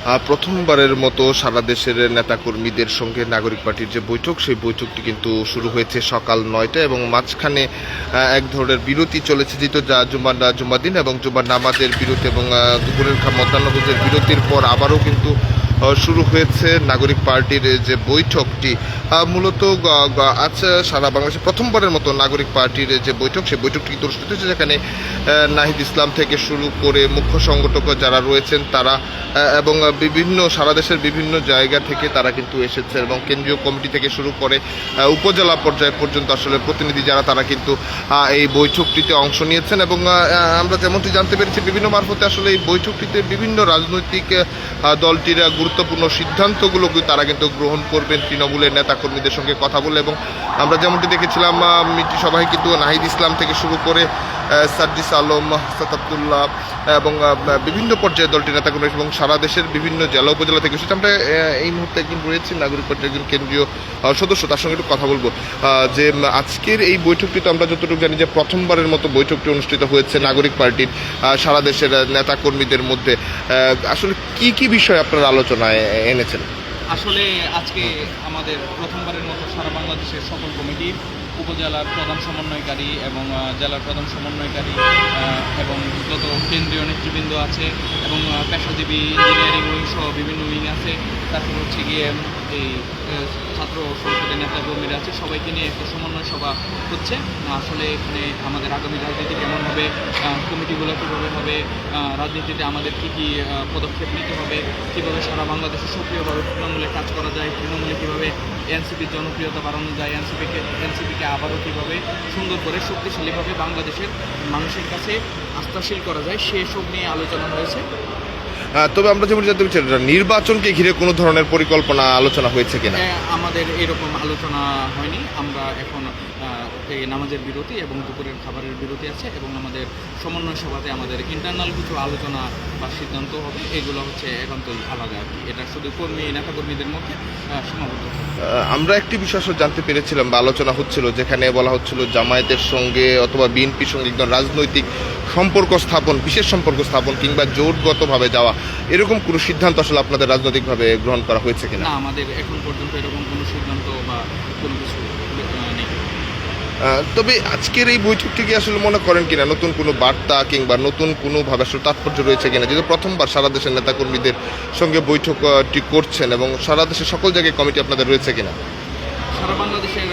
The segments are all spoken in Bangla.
প্রথমবারের মতো সারা দেশের নেতাকর্মীদের সঙ্গে নাগরিক পার্টির যে বৈঠক, সেই বৈঠকটি কিন্তু শুরু হয়েছে সকাল ৯টায় এবং মাঝখানে এক ধরনের বিরতি চলেছে, যেহেতু জুম্মার দিন এবং জুম্মার নামাজের বিরতি এবং দুপুরের মধ্যাহ্নভোজের বিরতির পর আবারও কিন্তু শুরু হয়েছে নাগরিক পার্টির যে বৈঠকটি। মূলত আজ সারা বাংলাদেশে প্রথমবারের মতো নাগরিক পার্টির যে বৈঠক, সেই বৈঠকটি কিন্তু অনুষ্ঠিত হয়েছে, যেখানে নাহিদ ইসলাম থেকে শুরু করে মুখ্য সংগঠক যারা রয়েছেন তারা এবং সারা দেশের বিভিন্ন জায়গা থেকে তারা কিন্তু এসেছে এবং কেন্দ্রীয় কমিটি থেকে শুরু করে উপজেলা পর্যায় পর্যন্ত আসলে প্রতিনিধি যারা তারা কিন্তু এই বৈঠকটিতে অংশ নিয়েছেন। এবং আমরা যেমনটি জানতে পেরেছি বিভিন্ন মারফতে আসলে এই বৈঠকটিতে বিভিন্ন রাজনৈতিক দলটির গুরুত্বপূর্ণ সিদ্ধান্তগুলো তারা কিন্তু গ্রহণ করবেন তৃণমূলের নেতাকর্মীদের সঙ্গে কথা বলে। এবং আমরা যেমনটি দেখেছিলাম সবাই কিন্তু নাহিদ ইসলাম থেকে শুরু করে সার্জিস আলম, সাতাবদুল্লাহ এবং বিভিন্ন পর্যায়ে দলটির নেতাকর্মী এবং সারা দেশের বিভিন্ন জেলা উপজেলা থেকে এসেছে। আমরা এই মুহূর্তে একজন রয়েছি নাগরিক পার্টির একজন কেন্দ্রীয় সদস্য, তার সঙ্গে একটু কথা বলবো যে আজকের এই বৈঠকটিতে আমরা যতটুকু জানি যে প্রথমবারের মতো বৈঠকটি অনুষ্ঠিত হয়েছে নাগরিক পার্টির সারা দেশের নেতাকর্মীদের মধ্যে। আসলে কি কি বিষয় আপনারা আলোচনায় এনেছেন? আসলে আজকে আমাদের প্রথমবারের মতো সারা বাংলাদেশের সকল কমিটি, উপজেলার প্রধান সমন্বয়কারী এবং জেলার প্রধান সমন্বয়কারী এবং যত কেন্দ্রীয় নেতৃবৃন্দ আছে এবং পেশাজীবী ইঞ্জিনিয়ারিং উইং সহ বিভিন্ন উইং আছে, তারপর হচ্ছে গিয়ে এই ছাত্র সংসদের নেতাকর্মীরা আছে, সবাইকে নিয়ে একটা সমন্বয় সভা হচ্ছে। আসলে এখানে আমাদের আগামী রাজনীতি কেমন হবে, কমিটিগুলো কীভাবে হবে, রাজনীতিতে আমাদের কী কী পদক্ষেপ নিতে হবে, কীভাবে সারা বাংলাদেশে সক্রিয়ভাবে তৃণমূলে কাজ করা যায়, তৃণমূলে কীভাবে এনসিপির জনপ্রিয়তা বাড়ানো যায়, এনসিপিকে আবারও কীভাবে সুন্দর করে শক্তিশালীভাবে বাংলাদেশের মানুষের কাছে আস্থাশীল করা যায়, সেসব নিয়ে আলোচনা হয়েছে। তবে আমরা যেমন জানতে চাই নির্বাচনকে ঘিরে কোনো ধরনের পরিকল্পনা আলোচনা হয়েছে কিনা? আমাদের এরকম আলোচনা হয়নি। আমরা এখন নামাজের বিরতি এবং দুপুরের খাবারের বিরতি আছে এবং আমাদের সমন্বয় সভাতে আমাদের ইন্টারনাল কিছু আলোচনা বা সিদ্ধান্ত হবে, এগুলো হচ্ছে একান্তই আলাদা আর কি। এটা শুধু নেতাকর্মীদের মধ্যে সীমাবদ্ধ। আমরা একটি বিষয় আসলে জানতে পেরেছিলাম বা আলোচনা হচ্ছিল, যেখানে বলা হচ্ছিল জামায়াতের সঙ্গে অথবা বিএনপির সঙ্গে একদম রাজনৈতিক সম্পর্ক স্থাপন, বিশেষ সম্পর্ক স্থাপন কিংবা জোটগতভাবে যাওয়া, এরকম কোনো সিদ্ধান্ত আসলে আপনাদের রাজনৈতিকভাবে গ্রহণ করা হয়েছে কিনা? না, আমাদের এখন পর্যন্ত এরকম কোনো সিদ্ধান্ত বা কোনো কিছু নেই। তবে আজকের এই বৈঠকটি কি আসলে মনে করেন কিনা নতুন কোনো বার্তা কিংবা নতুন কোনোভাবে আসলে তাৎপর্য রয়েছে কিনা, যেহেতু প্রথমবার সারা দেশের নেতাকর্মীদের সঙ্গে বৈঠকটি করছেন এবং সারা দেশের সকল জায়গায় কমিটি আপনাদের রয়েছে কিনা? সারা বাংলাদেশের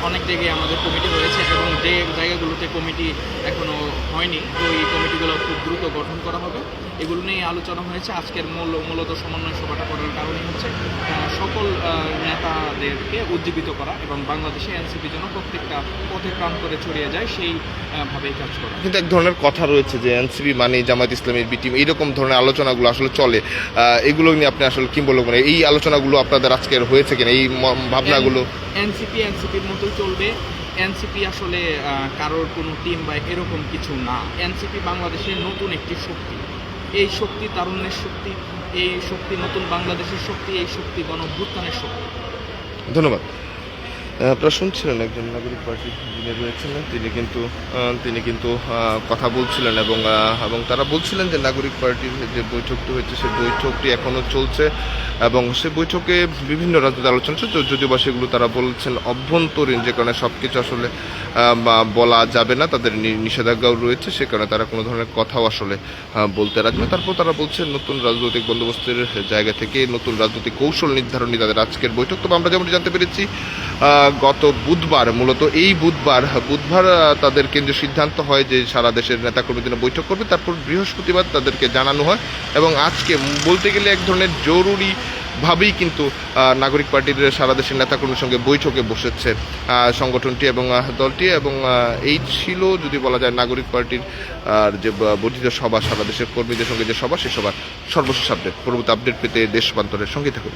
অনেক জায়গায় আমাদের কমিটি রয়েছে এবং যে জায়গাগুলোতে কমিটি এখনও হয়নি, ওই কমিটিগুলো খুব দ্রুত গঠন করা হবে। এগুলো নিয়ে আলোচনা হয়েছে। আজকের মূলত সমন্বয় সভাটা করার কারণই হচ্ছে সকল নেতাদেরকে উজ্জীবিত করা এবং বাংলাদেশে এনসিপি যেন প্রত্যেকটা পথে প্রান্তরে ছড়িয়ে যায়, সেইভাবেই কাজ করা। কিন্তু এক ধরনের কথা রয়েছে যে এনসিপি মানে জামায়াত ইসলামীর বি টিম, এইরকম ধরনের আলোচনাগুলো আসলে চলে। এগুলো নিয়ে আপনি আসলে কি বলবেন? এই আলোচনাগুলো আপনাদের আজকের হয়েছে কিনা, এই ভাবনাগুলো? এনসিপির মতোই চলবে। এনসিপি আসলে কারোর কোনো টিম বা এরকম কিছু না। এনসিপি বাংলাদেশের নতুন একটি শক্তি। এই শক্তি তারুণ্যের শক্তি, এই শক্তি নতুন বাংলাদেশের শক্তি, এই শক্তি গণঅভ্যুত্থানের শক্তি। ধন্যবাদ। আপনারা শুনছিলেন একজন নাগরিক পার্টির যিনি রয়েছেন, তিনি কিন্তু কথা বলছিলেন এবং তারা বলছিলেন যে নাগরিক পার্টির যে বৈঠকটি হয়েছে সেই বৈঠকটি এখনও চলছে এবং সে বৈঠকে বিভিন্ন রাজনৈতিক আলোচনা হচ্ছে, যদিও বা সেগুলো তারা বলছেন অভ্যন্তরীণ, যে কারণে সব কিছু আসলে বলা যাবে না, তাদের নিষেধাজ্ঞাও রয়েছে, সে কারণে তারা কোনো ধরনের কথাও আসলে বলতে রাজি না। তারপর তারা বলছেন নতুন রাজনৈতিক বন্দোবস্তের জায়গা থেকে নতুন রাজনৈতিক কৌশল নির্ধারণী তাদের আজকের বৈঠক। তবে আমরা যেমনটি জানতে পেরেছি গত বুধবার, মূলত এই বুধবার তাদের কেন্দ্রীয় সিদ্ধান্ত হয় যে সারা দেশের নেতাকর্মীদের বৈঠক করবে, তারপর বৃহস্পতিবার তাদেরকে জানানো হয় এবং আজকে বলতে গেলে এক ধরনের জরুরিভাবেই কিন্তু নাগরিক পার্টির সারা দেশের নেতাকর্মীর সঙ্গে বৈঠকে বসেছে সংগঠনটি এবং দলটি। এবং এই ছিল যদি বলা যায় নাগরিক পার্টির যে বর্ধিত সভা, সারা দেশের কর্মীদের সঙ্গে যে সভা, সে সভার সর্বশেষ আপডেট। পরবর্তী আপডেট পেতে দেশ প্রান্তরের সঙ্গে থাকুন।